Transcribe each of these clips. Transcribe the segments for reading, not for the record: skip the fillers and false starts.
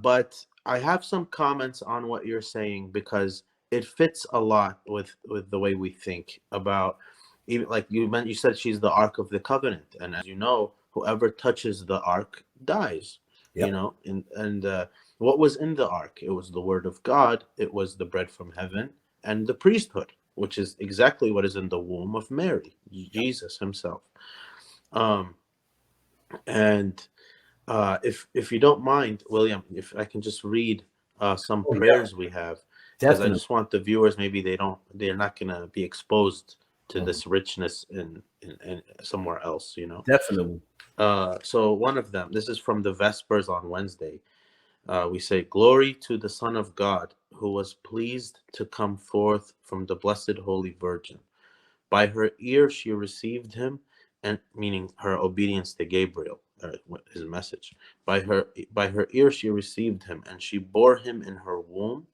But I have some comments on what you're saying because it fits a lot with the way we think about, even like you said she's the Ark of the Covenant, and as you know, whoever touches the Ark dies. You Yep. know, and what was in the Ark? It was the Word of God. It was the bread from heaven and the priesthood, which is exactly what is in the womb of Mary, Yep. Jesus himself. Um, and if you don't mind, William, if I can just read some Oh yeah, prayers we have, because I definitely. just want the viewers, maybe they're not gonna be exposed to Mhm. this richness in somewhere else, you know. Definitely. So one of them, this is from the Vespers on Wednesday. We say, "Glory to the Son of God, who was pleased to come forth from the Blessed Holy Virgin. By her ear she received him," and meaning her obedience to Gabriel, his message. By her ear she received him, and she bore him in her womb.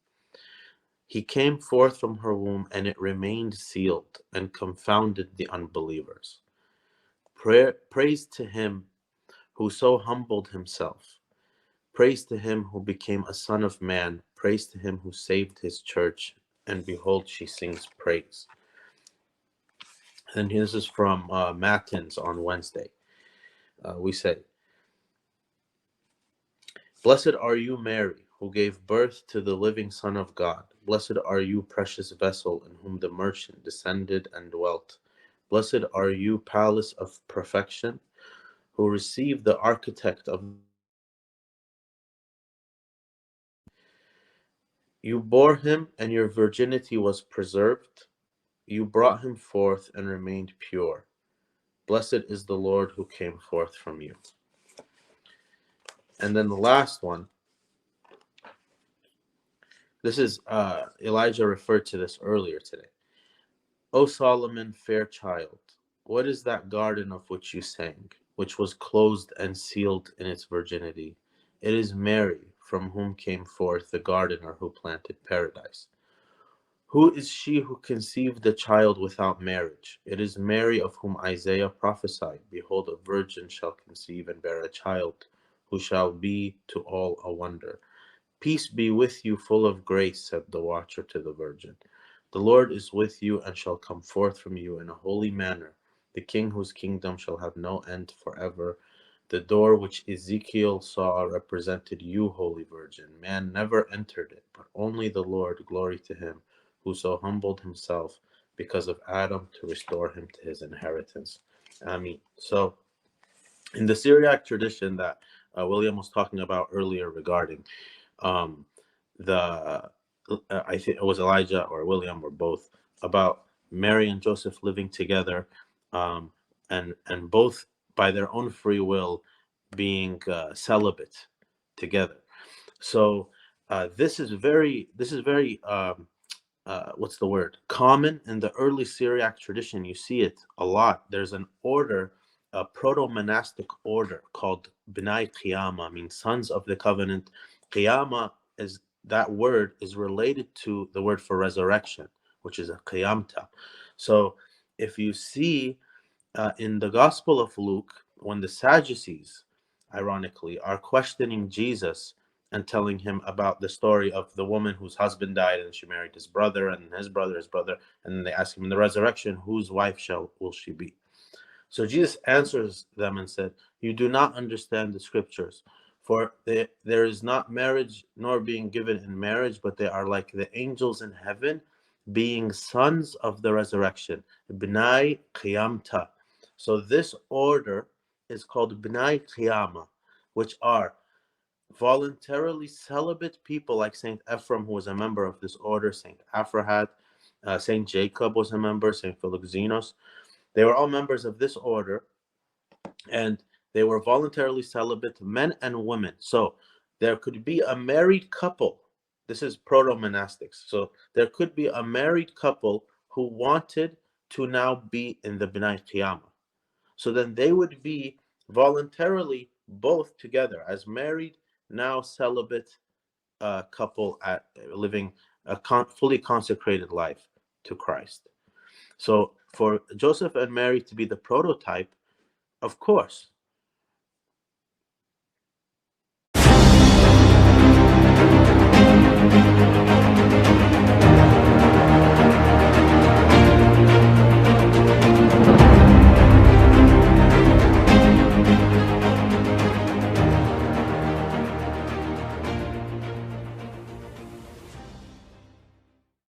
He came forth from her womb, and it remained sealed, and confounded the unbelievers. Praise to him who so humbled himself. Praise to him who became a son of man. Praise to him who saved his church. And behold, she sings praise. And this is from Matins on Wednesday. We say, "Blessed are you, Mary, who gave birth to the living Son of God. Blessed are you, precious vessel, in whom the merchant descended and dwelt. Blessed are you, palace of perfection, who received the architect of. You bore him, and your virginity was preserved. You brought him forth and remained pure. Blessed is the Lord who came forth from you." And then the last one, this is Elijah referred to this earlier today. "O Solomon, fair child, what is that garden of which you sang, which was closed and sealed in its virginity? It is Mary, from whom came forth the gardener who planted paradise. Who is she who conceived the child without marriage? It is Mary of whom Isaiah prophesied, Behold, a virgin shall conceive and bear a child, who shall be to all a wonder. Peace be with you, full of grace, said the watcher to the virgin. The Lord is with you and shall come forth from you in a holy manner. The King whose kingdom shall have no end forever. The door which Ezekiel saw represented you, Holy Virgin. Man never entered it, but only the Lord, glory to him, who so humbled himself because of Adam to restore him to his inheritance." Amen. So, in the Syriac tradition that William was talking about earlier regarding um, the I think it was Elijah or William or both, about Mary and Joseph living together, um, and both by their own free will being celibate together. So this is very what's the word, common in the early Syriac tradition. You see it a lot. There's an order, a proto-monastic order called B'nai Qiyama, means sons of the covenant. Qiyama is, that word is related to the word for resurrection, which is a qiyamta. So if you see in the Gospel of Luke, when the Sadducees, ironically, are questioning Jesus and telling him about the story of the woman whose husband died and she married his brother and his brother, and then they ask him in the resurrection, whose wife will she be? So Jesus answers them and said, "You do not understand the scriptures, for there is not marriage nor being given in marriage, but they are like the angels in heaven, being sons of the resurrection, B'nai Qiyamta." So this order is called B'nai Qiyama, which are voluntarily celibate people like Saint Ephraim, who was a member of this order, Saint Aphrahat, Saint Jacob was a member, Saint Philoxenos. They were all members of this order, and they were voluntarily celibate, men and women. So there could be a married couple. This is proto-monastics. So there could be a married couple who wanted to now be in the B'nai Qiyamah. So then they would be voluntarily both together as married, now celibate couple at living a fully consecrated life to Christ. So for Joseph and Mary to be the prototype, of course,